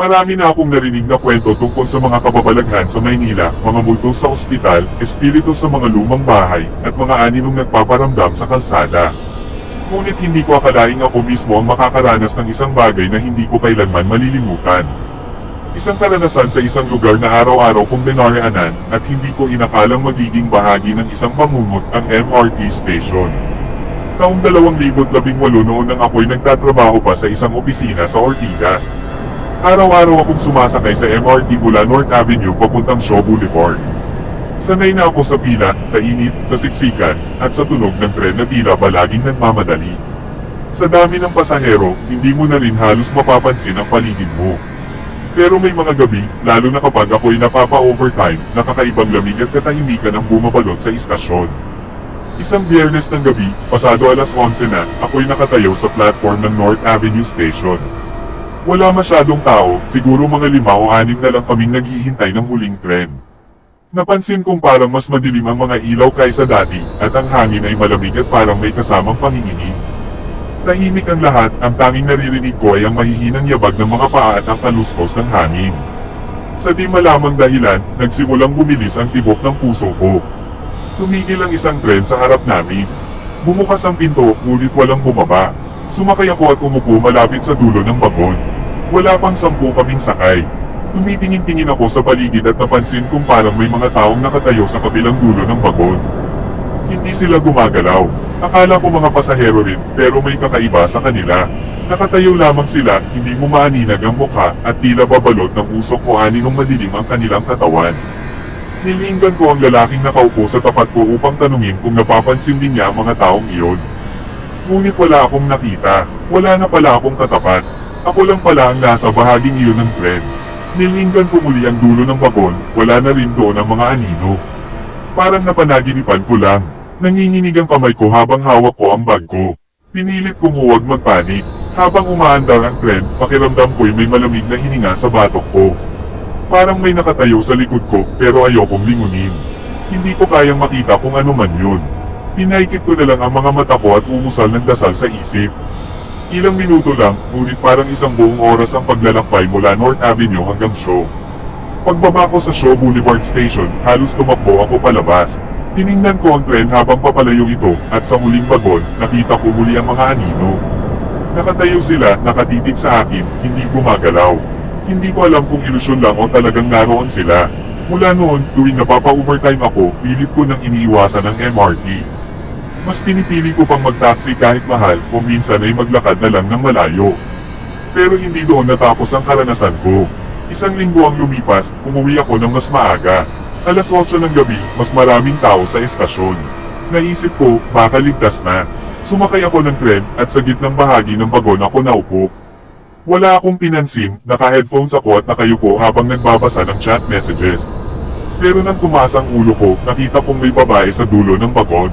Marami na akong narinig na kwento tungkol sa mga kababalaghan sa Maynila, mga multo sa ospital, espiritu sa mga lumang bahay, at mga aninong nagpaparamdam sa kalsada. Ngunit hindi ko akalaing ako mismo ang makakaranas ng isang bagay na hindi ko kailanman malilimutan. Isang karanasan sa isang lugar na araw-araw kong dinaraanan at hindi ko inakalang magiging bahagi ng isang pamungot ang MRT station. Taong 2018 noon nang ako'y nagtatrabaho pa sa isang opisina sa Ortigas. Araw-araw akong sumasakay sa MRT mula North Avenue papuntang Shaw Boulevard. Sanay na ako sa pila, sa init, sa siksikan, at sa tunog ng tren na tila ba laging nagmamadali. Sa dami ng pasahero, hindi mo na rin halos mapapansin ang paligid mo. Pero may mga gabi, lalo na kapag ako'y napapa-overtime, nakakaibang lamig at katahimikan ang bumabalot sa istasyon. Isang Biyernes ng gabi, pasado 11:00 na, ako'y nakatayo sa platform ng North Avenue Station. Wala masyadong tao, siguro mga 5 o 6 na lang kaming naghihintay ng huling tren. Napansin kong parang mas madilim ang mga ilaw kaysa dati, at ang hangin ay malamig at parang may kasamang panginginig. Tahimik ang lahat, ang tanging naririnig ko ay ang mahihinang yabag ng mga paa at ang kaluskos ng hangin. Sa di malamang dahilan, nagsimulang bumilis ang tibok ng puso ko. Tumigil ang isang tren sa harap namin. Bumukas ang pinto, ngunit walang bumaba. Sumakay ako at umupo malapit sa dulo ng bagon. Wala pang 10 kaming sakay. Tumitingin-tingin ako sa paligid at napansin kong parang may mga taong nakatayo sa kabilang dulo ng bagon. Hindi sila gumagalaw. Akala ko mga pasahero rin, pero may kakaiba sa kanila. Nakatayo lamang sila, hindi mo maaninag ang mukha, at tila babalot ng usok o aninong madilim ang kanilang katawan. Nilinggan ko ang lalaking nakaupo sa tapat ko upang tanungin kung napapansin din niya ang mga taong iyon. Ngunit wala akong nakita, wala na pala akong katapat. Ako lang pala ang nasa bahaging iyon ng tren. Nilinggan ko muli ang dulo ng bagon, wala na rin doon ang mga anino. Parang napanaginipan ko lang. Nanginginig ang kamay ko habang hawak ko ang bag ko. Pinilit kong huwag magpanik. Habang umaandar ang tren, pakiramdam ko'y may malamig na hininga sa batok ko. Parang may nakatayo sa likod ko, pero ayokong lingunin. Hindi ko kayang makita kung ano man yun. Pinaikit ko na lang ang mga mata ko at umusal ng dasal sa isip. Ilang minuto lang, ngunit parang isang buong oras ang paglalakbay mula North Avenue hanggang Shaw. Pagbaba ko sa Shaw Boulevard Station, halos tumakbo ako palabas. Tiningnan ko ang tren habang papalayo ito, at sa huling bagon, nakita ko muli ang mga anino. Nakatayo sila, nakatitig sa akin, hindi gumagalaw. Hindi ko alam kung ilusyon lang o talagang naroon sila. Mula noon, tuwing napapa-overtime ako, pilit ko nang iniiwasan ang MRT. Mas pinipili ko pang mag-taxi kahit mahal, o minsan ay maglakad na lang ng malayo. Pero hindi doon natapos ang karanasan ko. Isang linggo ang lumipas, umuwi ako ng mas maaga. 8:00 ng gabi, mas maraming tao sa estasyon. Naisip ko, baka ligtas na. Sumakay ako ng tren, at sa gitnang bahagi ng bagon ako naupo. Wala akong pinansin, naka-headphones ako at nakayuko habang nagbabasa ng chat messages. Pero nang tumaas ang ulo ko, nakita kong may babae sa dulo ng bagon.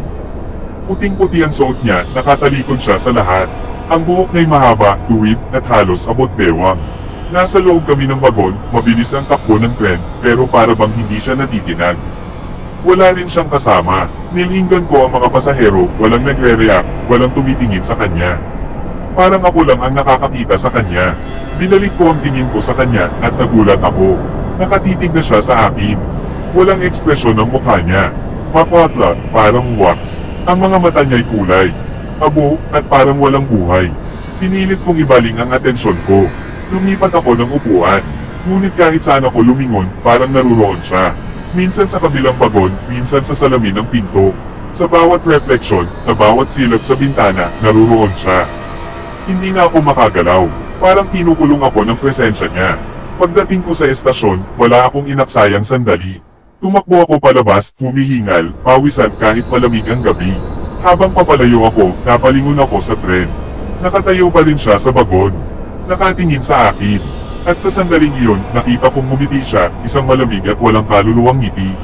Puting-puti ang suot niya, nakatalikod siya sa lahat. Ang buhok niya'y mahaba, tuwid, at halos abot bewang. Nasa loob kami ng bagon, mabilis ang takbo ng tren, pero para bang hindi siya natitinag. Wala rin siyang kasama. Nilinggan ko ang mga pasahero, walang nagre-react, walang tumitingin sa kanya. Parang ako lang ang nakakakita sa kanya. Binalik ko ang tingin ko sa kanya, at nagulat ako. Nakatitig na siya sa akin. Walang ekspresyon ang mukha niya. Mapatla, parang wax. Ang mga mata niya'y kulay, abo, at parang walang buhay. Pinilit kong ibaling ang atensyon ko. Lumipat ako ng upuan. Ngunit kahit saan ako lumingon, parang naruroon siya. Minsan sa kabilang bagon, minsan sa salamin ng pinto. Sa bawat refleksyon, sa bawat silab sa bintana, naruroon siya. Hindi na ako makagalaw. Parang kinukulong ako ng presensya niya. Pagdating ko sa estasyon, wala akong inaksayang sandali. Tumakbo ako palabas, humihingal, pawisan kahit malamig ang gabi. Habang papalayo ako, napalingon ako sa tren. Nakatayo pa rin siya sa bagon. Nakatingin sa akin. At sa sandaling iyon, nakita kong ngumiti siya, isang malamig at walang kaluluwang ngiti.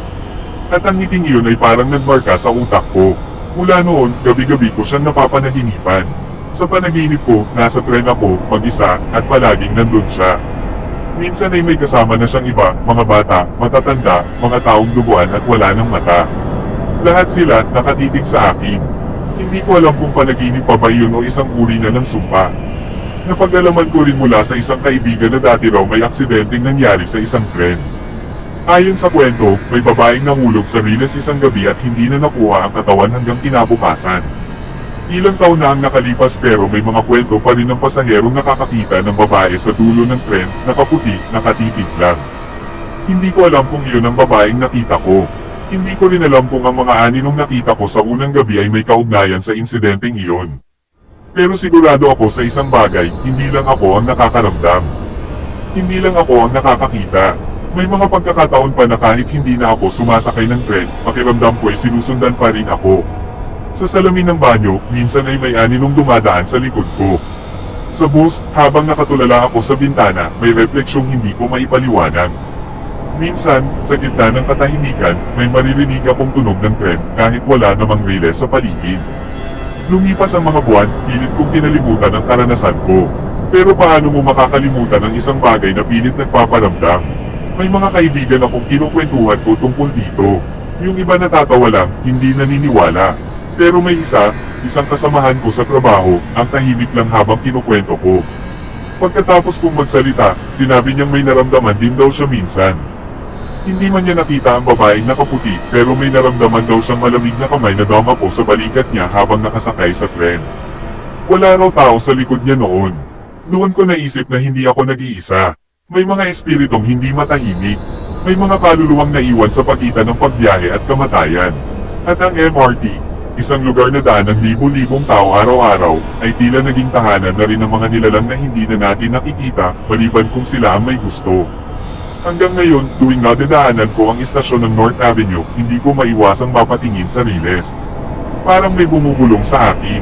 At ang ngiting iyon ay parang nagmarka sa utak ko. Mula noon, gabi-gabi ko siyang napapanaginipan. Sa panaginip ko, nasa tren ako, mag-isa, at palaging nandun siya. Minsan ay may kasama na siyang iba, mga bata, matatanda, mga taong duguan at wala ng mata. Lahat sila nakatitig sa akin. Hindi ko alam kung panaginip pa ba iyon o isang uri na ng sumpa. Napag-alaman ko rin mula sa isang kaibigan na dati raw may aksidenteng nangyari sa isang tren. Ayon sa kwento, may babaeng nahulog sa riles isang gabi at hindi na nakuha ang katawan hanggang kinabukasan. Ilang taon na ang nakalipas pero may mga kwento pa rin ng pasaherong nakakakita ng babae sa dulo ng tren, nakaputi, nakatitig lang. Hindi ko alam kung iyon ang babaeng nakita ko. Hindi ko rin alam kung ang mga aninong nakita ko sa unang gabi ay may kaugnayan sa insidenteng iyon. Pero sigurado ako sa isang bagay, hindi lang ako ang nakakaramdam. Hindi lang ako ang nakakakita. May mga pagkakataon pa na kahit hindi na ako sumasakay ng tren, pakiramdam ko ay sinusundan pa rin ako. Sa salamin ng banyo, minsan ay may aninong dumadaan sa likod ko. Sa bus, habang nakatulala ako sa bintana, may refleksyong hindi ko maipaliwanag. Minsan, sa gitna ng katahimikan, may maririnig akong tunog ng tren kahit wala namang riles sa paligid. Lumipas ang mga buwan, pilit kong kinalimutan ang karanasan ko. Pero paano mo makakalimutan ang isang bagay na pilit nagpaparamdam? May mga kaibigan akong kinukwentuhan ko tungkol dito. Yung iba natatawa lang, hindi naniniwala. Pero may isang kasamahan ko sa trabaho, ang tahimik lang habang kinukwento ko. Pagkatapos kong magsalita, sinabi niyang may naramdaman din daw siya minsan. Hindi man niya nakita ang babaeng nakaputi, pero may naramdaman daw siyang malamig na kamay na dumapo sa balikat niya habang nakasakay sa tren. Wala raw tao sa likod niya noon. Doon ko naisip na hindi ako nag-iisa. May mga espiritong hindi matahimik. May mga kaluluwang naiwan sa pagitan ng pagbiyahe at kamatayan. At ang MRT, isang lugar na daan ng libo-libong tao araw-araw, ay tila naging tahanan na rin ng mga nilalang na hindi na natin nakikita, maliban kung sila ang may gusto. Hanggang ngayon, tuwing nadadaanan ko ang istasyon ng North Avenue, hindi ko maiwasang mapatingin sa riles. Parang may bumubulong sa akin.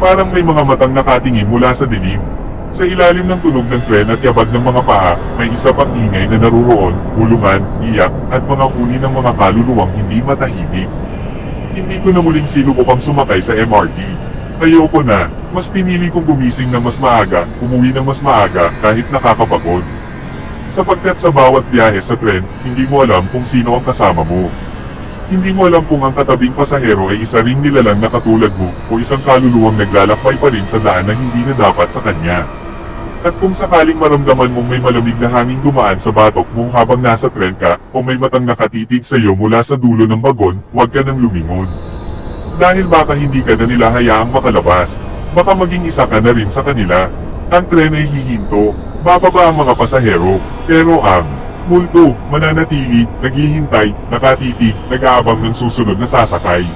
Parang may mga matang nakatingin mula sa dilim. Sa ilalim ng tunog ng tren at yabag ng mga paa, may isa pang ingay na naruroon, bulungan, iyak, at mga huni ng mga kaluluwang hindi matahimik. Hindi ko na muling sinubukang sumakay sa MRT. Ayoko na, mas pinili kong gumising na mas maaga, umuwi na mas maaga, kahit nakakapagod. Sapagkat sa bawat biyahe sa tren, hindi mo alam kung sino ang kasama mo. Hindi mo alam kung ang katabing pasahero ay isa ring nilalang na katulad mo, o isang kaluluwang naglalakbay pa rin sa daan na hindi na dapat sa kanya. At kung sakaling maramdaman mong may malamig na hangin dumaan sa batok mo habang nasa tren ka, o may matang nakatitig sa iyo mula sa dulo ng bagon, huwag ka nang lumingon. Dahil baka hindi ka na nila hayaang makalabas, baka maging isa ka na rin sa kanila. Ang tren ay hihinto, bababa ang mga pasahero, pero ang multo, mananatili, naghihintay, nakatitig, nag-aabang ng susunod na sasakay.